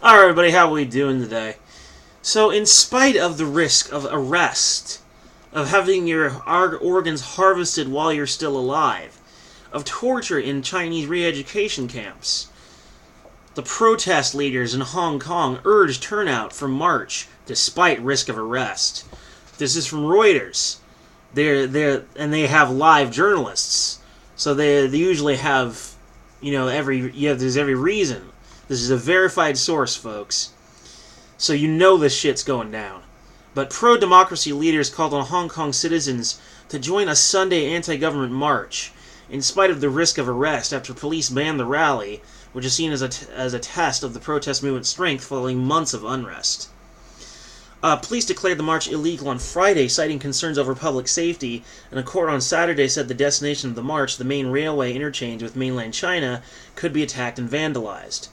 Alright, everybody, how are we doing today? So, in spite of the risk of arrest, of having your organs harvested while you're still alive, of torture in Chinese re-education camps, the protest leaders in Hong Kong urged turnout for March despite risk of arrest. This is from Reuters. They have live journalists, so they usually have, there's every reason. This is a verified source, folks. So you know this shit's going down. But pro-democracy leaders called on Hong Kong citizens to join a Sunday anti-government march, in spite of the risk of arrest after police banned the rally, which is seen as a test of the protest movement's strength following months of unrest. Police declared the march illegal on Friday, citing concerns over public safety, and a court on Saturday said the destination of the march, the main railway interchange with mainland China, could be attacked and vandalized.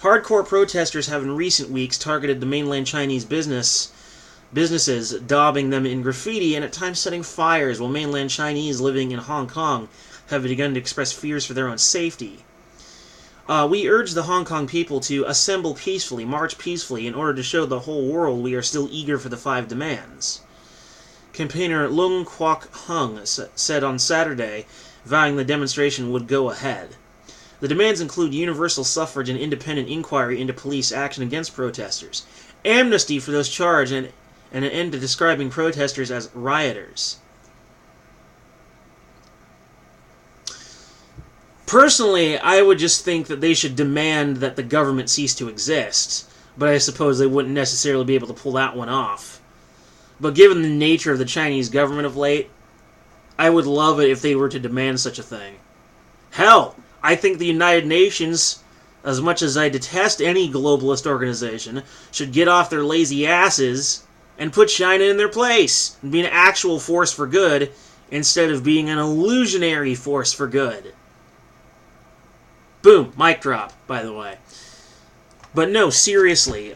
Hardcore protesters have in recent weeks targeted the mainland Chinese businesses, daubing them in graffiti and at times setting fires, while mainland Chinese living in Hong Kong have begun to express fears for their own safety. We urge the Hong Kong people to assemble peacefully, march peacefully, in order to show the whole world we are still eager for the 5 demands. Campaigner Lung Kwok Hung said on Saturday, vowing the demonstration would go ahead. The demands include universal suffrage and independent inquiry into police action against protesters, amnesty for those charged, and an end to describing protesters as rioters. Personally, I would just think that they should demand that the government cease to exist, but I suppose they wouldn't necessarily be able to pull that one off. But given the nature of the Chinese government of late, I would love it if they were to demand such a thing. Hell, I think the United Nations, as much as I detest any globalist organization, should get off their lazy asses and put China in their place and be an actual force for good instead of being an illusionary force for good. Boom, mic drop, by the way. But no, seriously,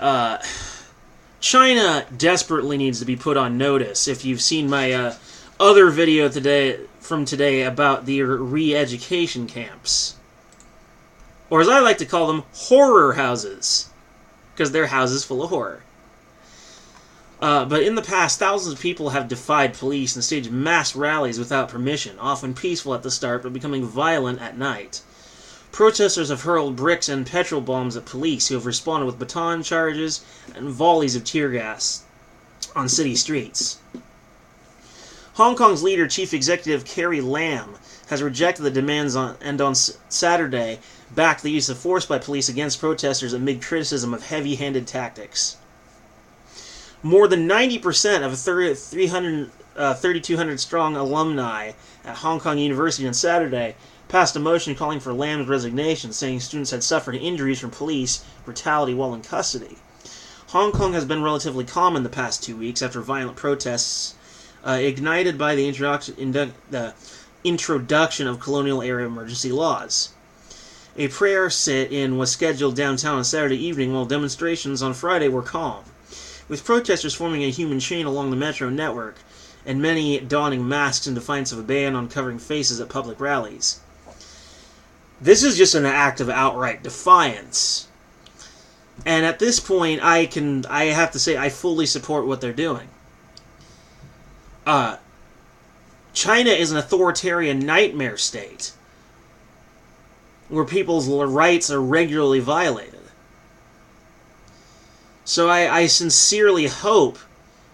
China desperately needs to be put on notice. If you've seen my other video today about the re-education camps. Or as I like to call them, horror houses. Because they're houses full of horror. But in the past, thousands of people have defied police and staged mass rallies without permission, often peaceful at the start, but becoming violent at night. Protesters have hurled bricks and petrol bombs at police, who have responded with baton charges and volleys of tear gas on city streets. Hong Kong's leader, Chief Executive Carrie Lam, has rejected the demands and on Saturday backed the use of force by police against protesters amid criticism of heavy-handed tactics. More than 90% of 3,200-strong alumni at Hong Kong University on Saturday passed a motion calling for Lam's resignation, saying students had suffered injuries from police brutality while in custody. Hong Kong has been relatively calm in the past 2 weeks after violent protests ignited by the introduction of colonial-era emergency laws. A prayer sit-in was scheduled downtown on Saturday evening, while demonstrations on Friday were calm, with protesters forming a human chain along the metro network, and many donning masks in defiance of a ban on covering faces at public rallies. This is just an act of outright defiance. And at this point, I have to say I fully support what they're doing. China is an authoritarian nightmare state where people's rights are regularly violated. So I sincerely hope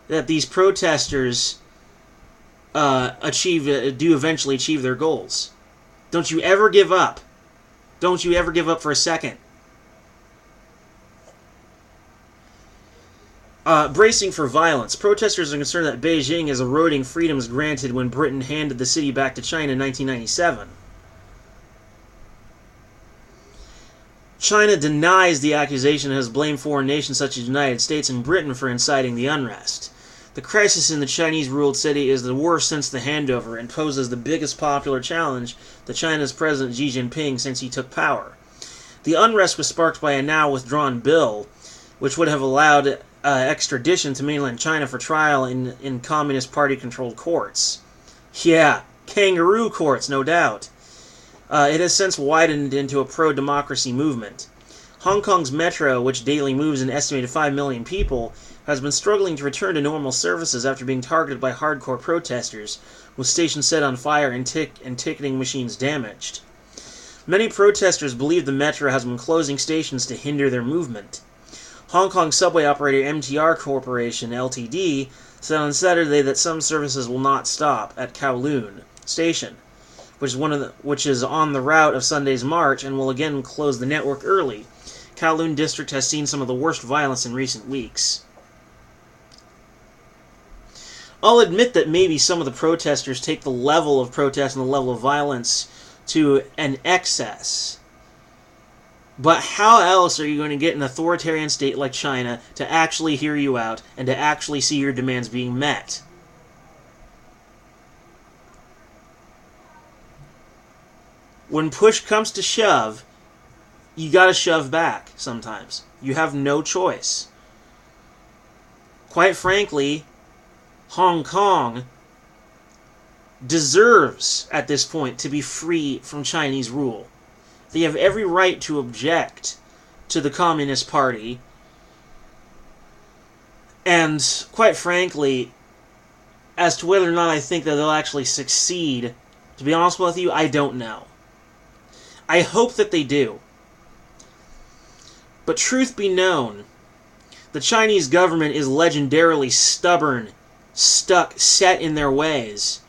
that these protesters do eventually achieve their goals. Don't you ever give up. Don't you ever give up for a second. Bracing for violence. Protesters are concerned that Beijing is eroding freedoms granted when Britain handed the city back to China in 1997. China denies the accusation and has blamed foreign nations such as the United States and Britain for inciting the unrest. The crisis in the Chinese-ruled city is the worst since the handover and poses the biggest popular challenge to China's President Xi Jinping since he took power. The unrest was sparked by a now-withdrawn bill, which would have allowed extradition to mainland China for trial in Communist Party-controlled courts. Yeah, kangaroo courts, no doubt. It has since widened into a pro-democracy movement. Hong Kong's metro, which daily moves an estimated 5 million people, has been struggling to return to normal services after being targeted by hardcore protesters, with stations set on fire and ticketing machines damaged. Many protesters believe the metro has been closing stations to hinder their movement. Hong Kong subway operator MTR Corporation, Ltd., said on Saturday that some services will not stop at Kowloon Station, which is on the route of Sunday's march, and will again close the network early. Kowloon District has seen some of the worst violence in recent weeks. I'll admit that maybe some of the protesters take the level of protest and the level of violence to an excess. But how else are you going to get an authoritarian state like China to actually hear you out and to actually see your demands being met? When push comes to shove, you gotta shove back sometimes. You have no choice. Quite frankly, Hong Kong deserves, at this point, to be free from Chinese rule. They have every right to object to the Communist Party. And, quite frankly, as to whether or not I think that they'll actually succeed, to be honest with you, I don't know. I hope that they do. But truth be known, the Chinese government is legendarily stubborn, set in their ways.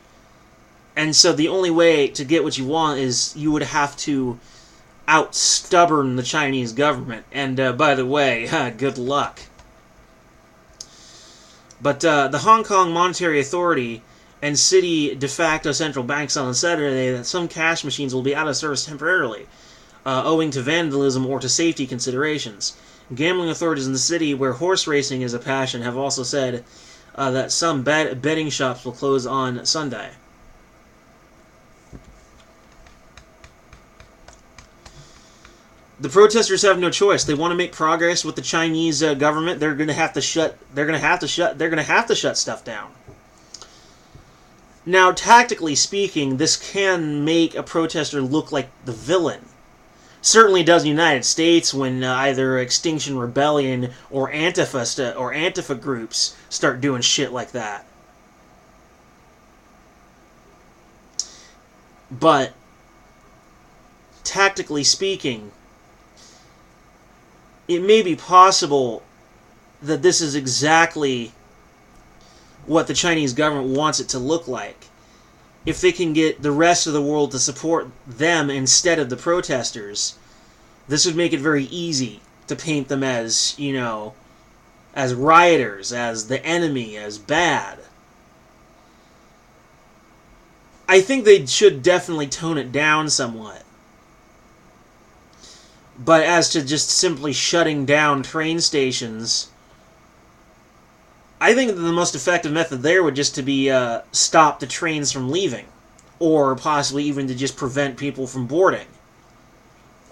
And so the only way to get what you want is you would have to out-stubborn the Chinese government. And by the way, good luck. But the Hong Kong Monetary Authority and city de facto central banks on Saturday that some cash machines will be out of service temporarily, owing to vandalism or to safety considerations. Gambling authorities in the city, where horse racing is a passion, have also said that some betting shops will close on Sunday. The protesters have no choice. They want to make progress with the Chinese government. They're going to have to shut stuff down. Now, tactically speaking, this can make a protester look like the villain. Certainly does in the United States when either Extinction Rebellion or Antifa groups start doing shit like that. But, tactically speaking, it may be possible that this is exactly what the Chinese government wants it to look like. If they can get the rest of the world to support them instead of the protesters, this would make it very easy to paint them as, as rioters, as the enemy, as bad. I think they should definitely tone it down somewhat. But as to just simply shutting down train stations, I think that the most effective method there would just to be stop the trains from leaving. Or possibly even to just prevent people from boarding.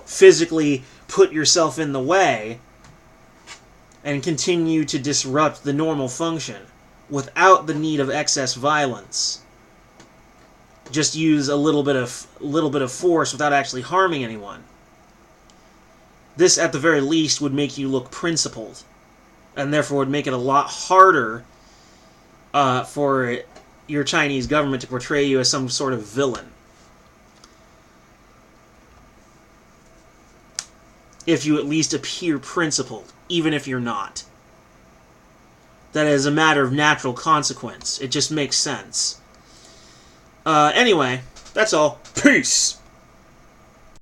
Physically put yourself in the way and continue to disrupt the normal function without the need of excess violence. Just use a little bit of force without actually harming anyone. This, at the very least, would make you look principled, and therefore would make it a lot harder for your Chinese government to portray you as some sort of villain. If you at least appear principled, even if you're not. That is a matter of natural consequence. It just makes sense. Anyway, that's all. Peace!